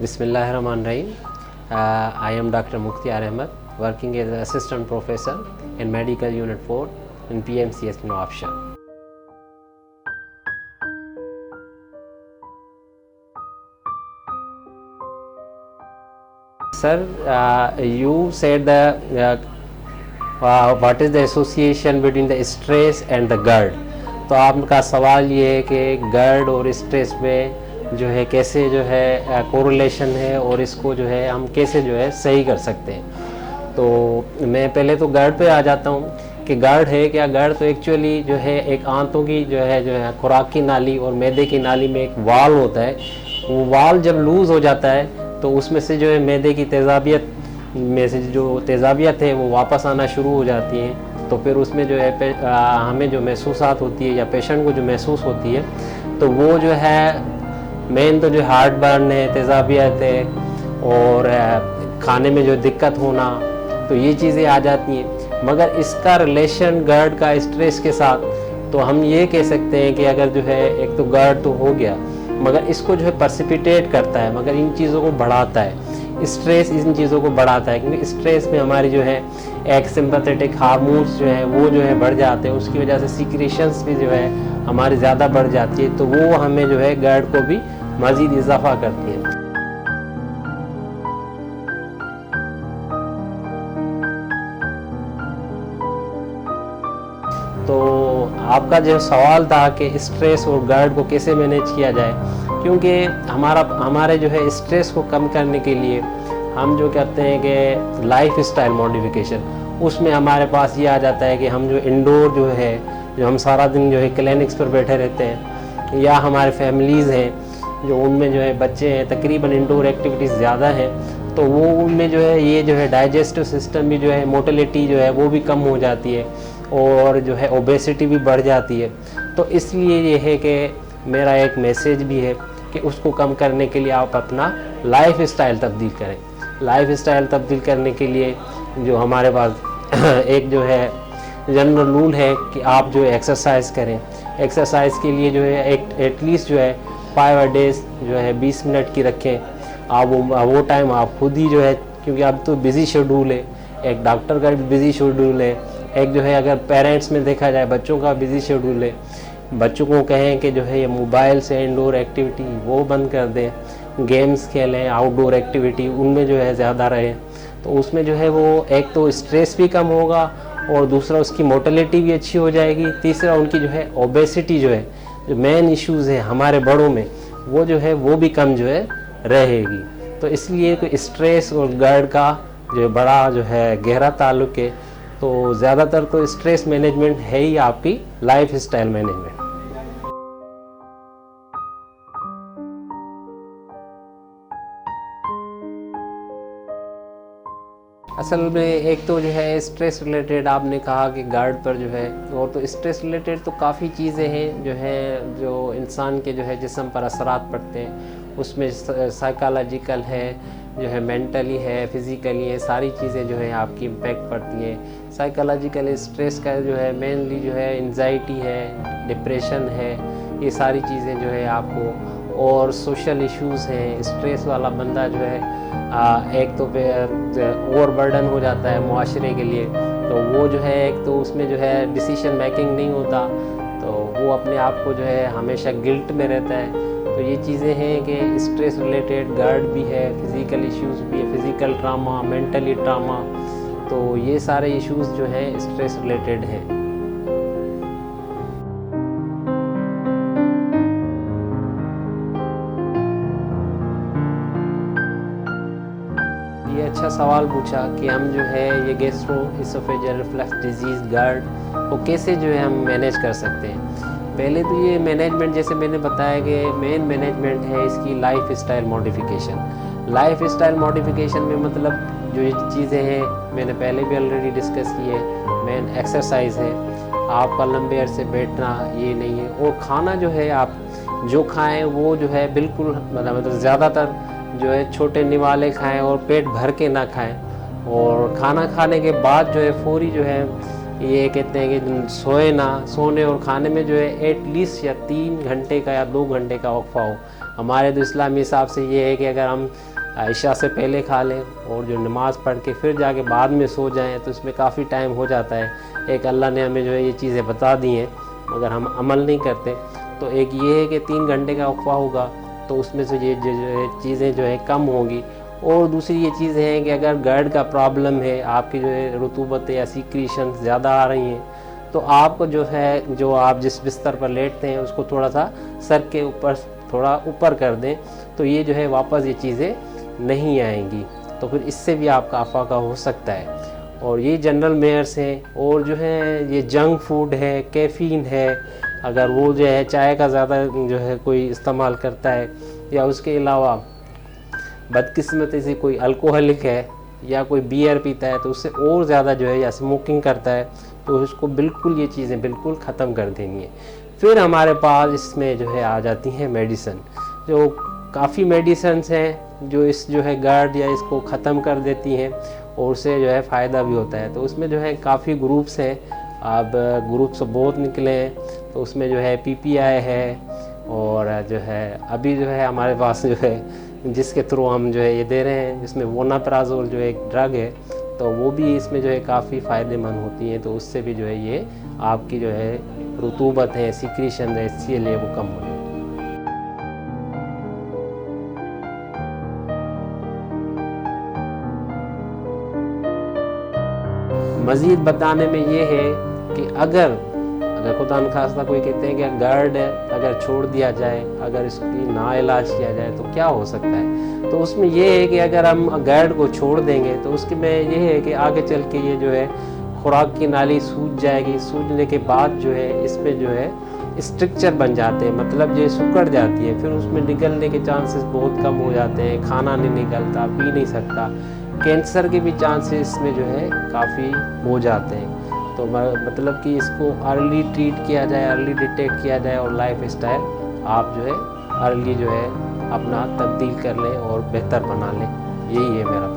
Bismillahirrahmanirrahim. I am Dr. Mukhtiar Ahmed, working as an assistant professor in Medical Unit 4 in PMCS Nawabshah. Sir, you said what is the association between the stress and the GERD. तो आपका सवाल ये है कि GERD और stress में जो है कैसे जो है कोरिलेशन है और इसको जो है हम कैसे जो है सही कर सकते हैं। तो मैं पहले तो GERD पे आ जाता हूँ कि GERD है क्या। GERD तो एक्चुअली जो है एक आंतों की जो है खुराक की नाली और मैदे की नाली में एक वाल होता है। वो वाल जब लूज़ हो जाता है तो उसमें से जो है मैदे की तेज़ाबियत में से जो तेज़ाबियत है वो वापस आना शुरू हो जाती है। तो फिर उसमें जो है हमें जो महसूसात होती है या पेशेंट को जो महसूस होती है तो वो जो है मेन तो जो हार्ट बर्न है, तेज़ाबियत है और खाने में जो दिक्कत होना, तो ये चीज़ें आ जाती हैं। मगर इसका रिलेशन GERD का स्ट्रेस के साथ तो हम ये कह सकते हैं कि अगर जो है एक तो GERD तो हो गया मगर इसको जो है पर्सिपिटेट करता है, मगर इन चीज़ों को बढ़ाता है। स्ट्रेस इन चीज़ों को बढ़ाता है क्योंकि स्ट्रेस में हमारी जो है एक सिंपैथेटिक हार्मोन्स जो है वो जो है बढ़ जाते हैं। उसकी वजह से सीक्रेशंस भी जो है हमारी ज़्यादा बढ़ जाती है, तो वो हमें जो है GERD को भी मज़ीद इजाफा करती है। तो आपका जो सवाल था कि स्ट्रेस और GERD को कैसे मैनेज किया जाए, क्योंकि हमारे जो है स्ट्रेस को कम करने के लिए हम जो कहते हैं कि लाइफ स्टाइल मॉडिफिकेशन, उसमें हमारे पास ये आ जाता है कि हम जो इंडोर जो है जो हम सारा दिन जो है क्लिनिक्स पर बैठे रहते हैं या हमारे फैमिलीज़ हैं जो उनमें जो है बच्चे हैं, तकरीबन इंडोर एक्टिविटीज़ ज़्यादा हैं, तो वो उनमें जो है ये जो है डाइजेस्टिव सिस्टम भी जो है मोटिलिटी जो है वो भी कम हो जाती है और जो है ओबेसिटी भी बढ़ जाती है। तो इसलिए ये है कि मेरा एक मैसेज भी है कि उसको कम करने के लिए आप अपना लाइफ स्टाइल तब्दील करें। लाइफ स्टाइल तब्दील करने के लिए जो हमारे पास एक जो है जनरल रूल है कि आप जो है एक्सरसाइज करें। एक्सरसाइज के लिए जो है एटलीस्ट जो है 5 days जो है 20 मिनट की रखें। आप वो टाइम आप खुद ही जो है, क्योंकि अब तो बिज़ी शेड्यूल है, एक डॉक्टर का भी बिज़ी शेड्यूल है, एक जो है अगर पेरेंट्स में देखा जाए बच्चों का बिज़ी शेड्यूल है। बच्चों को कहें कि जो है ये मोबाइल से इंडोर एक्टिविटी वो बंद कर दें, गेम्स खेलें, आउटडोर एक्टिविटी उनमें जो है ज़्यादा रहें। तो उसमें जो है वो एक तो स्ट्रेस भी कम होगा और दूसरा उसकी मोटिलिटी भी अच्छी हो जाएगी। तीसरा उनकी जो है ओबेसिटी जो है जो मेन इश्यूज़ है हमारे बड़ों में वो जो है वो भी कम जो है रहेगी। तो इसलिए तो स्ट्रेस और GERD का जो बड़ा जो है गहरा ताल्लुक़ है। तो ज़्यादातर तो स्ट्रेस मैनेजमेंट है ही आपकी लाइफ स्टाइल मैनेजमेंट। असल में एक तो जो है स्ट्रेस रिलेटेड आपने कहा कि GERD पर जो है, और तो स्ट्रेस रिलेटेड तो काफ़ी चीज़ें हैं जो है जो इंसान के जो है जिस्म पर असरात पड़ते हैं। उसमें साइकोलॉजिकल है, जो है मेंटली है, फिज़िकली है, सारी चीज़ें जो है आपकी इम्पेक्ट पड़ती हैं। साइकोलॉजिकल स्ट्रेस का जो है मेनली जो है एंजाइटी है, डिप्रेशन है, ये सारी चीज़ें जो है आपको, और सोशल इश्यूज़ हैं। स्ट्रेस वाला बंदा जो है एक तो ओवर बर्डन हो जाता है मुआशरे के लिए, तो वो जो है एक तो उसमें जो है डिसीजन मेकिंग नहीं होता, तो वो अपने आप को जो है हमेशा गिल्ट में रहता है। तो ये चीज़ें हैं कि स्ट्रेस रिलेटेड GERD भी है, फिज़िकल इश्यूज़ भी है, फिज़िकल ट्रामा, मेंटली ट्रामा, तो ये सारे इश्यूज़ जो हैं स्ट्रेस रिलेटेड हैं। ये अच्छा सवाल पूछा कि हम जो है ये गैस्ट्रोइसोफेजियल रिफ्लक्स डिजीज़ GERD को कैसे जो है हम मैनेज कर सकते हैं। पहले तो ये मैनेजमेंट, जैसे मैंने बताया कि मेन मैनेजमेंट है इसकी life style modification. Life style modification में मतलब जो ये चीज़ें हैं मैंने पहले भी ऑलरेडी डिस्कस की है। मेन एक्सरसाइज है, आपका लंबे अरसे बैठना ये नहीं है, और खाना जो है आप जो खाएं वो जो है बिल्कुल मतलब ज़्यादातर जो है छोटे निवाले खाएं और पेट भर के ना खाएं। और खाना खाने के बाद जो है फौरी जो है ये कहते हैं कि सोए ना, सोने और खाने में जो है एटलीस्ट या 3 घंटे का या 2 घंटे का वक्फा हो। हमारे तो इस्लामी हिसाब से ये है कि अगर हम इशा से पहले खा लें और जो नमाज़ पढ़ के फिर जाके बाद में सो जाएं, तो इसमें काफ़ी टाइम हो जाता है। एक अल्लाह ने हमें जो है ये चीज़ें बता दी हैं, मगर हम अमल नहीं करते। तो एक ये है कि 3 घंटे का वक्फा होगा तो उसमें से ये जो चीज़ें जो है कम होंगी। और दूसरी ये चीज़ है कि अगर गर्ड का प्रॉब्लम है, आपकी जो है रुतूबत या सीक्रेशन ज़्यादा आ रही हैं, तो आपको जो है, जो आप जिस बिस्तर पर लेटते हैं उसको थोड़ा सा सर के ऊपर थोड़ा ऊपर कर दें, तो ये जो है वापस ये चीज़ें नहीं आएंगी। तो फिर इससे भी आपका अफाका हो सकता है। और ये जनरल मेयर्स हैं। और जो है ये जंक फूड है, कैफ़ीन है, अगर वो जो है चाय का ज़्यादा जो है कोई इस्तेमाल करता है, या उसके अलावा बदकिस्मती से कोई अल्कोहलिक है या कोई बियर पीता है, तो उससे और ज़्यादा जो है, या स्मोकिंग करता है, तो उसको बिल्कुल ये चीज़ें बिल्कुल ख़त्म कर देनी है। फिर हमारे पास इसमें जो है आ जाती हैं मेडिसन, जो काफ़ी मेडिसन्स हैं जो इस जो है गर्ड या इसको ख़त्म कर देती हैं और उससे जो है फ़ायदा भी होता है। तो उसमें जो है काफ़ी ग्रुप्स हैं, अब ग्रुप्स बहुत निकले हैं। तो उसमें जो है PPI है, और जो है अभी जो है हमारे पास जो है जिसके थ्रू हम जो है ये दे रहे हैं, जिसमें वोनाप्राज़ोल जो एक ड्रग है, तो वो भी इसमें जो है काफ़ी फ़ायदेमंद होती हैं। तो उससे भी जो है ये आपकी जो है रुतूबत है, सीक्रेशन है, इसके लिए वो कम हो जाए। मज़ीद बताने में ये है कि अगर खुदा न खास्ता कोई कहते हैं कि गर्ड अगर छोड़ दिया जाए, अगर इसकी ना इलाज किया जाए तो क्या हो सकता है, तो उसमें ये है कि अगर हम गर्ड को छोड़ देंगे तो उसके में ये है कि आगे चल के ये जो है खुराक की नाली सूज जाएगी। सूजने के बाद जो है इसमें जो है स्ट्रक्चर बन जाते हैं, मतलब ये सिकुड़ जाती है, फिर उसमें निकलने के चांसेस बहुत कम हो जाते हैं। खाना नहीं निकलता, पी नहीं सकता, कैंसर के भी चांसेस में जो है काफ़ी हो जाते हैं। तो मतलब कि इसको अर्ली ट्रीट किया जाए, अर्ली डिटेक्ट किया जाए, और लाइफ स्टाइल आप जो है अर्ली जो है अपना तब्दील कर लें और बेहतर बना लें। यही है मेरा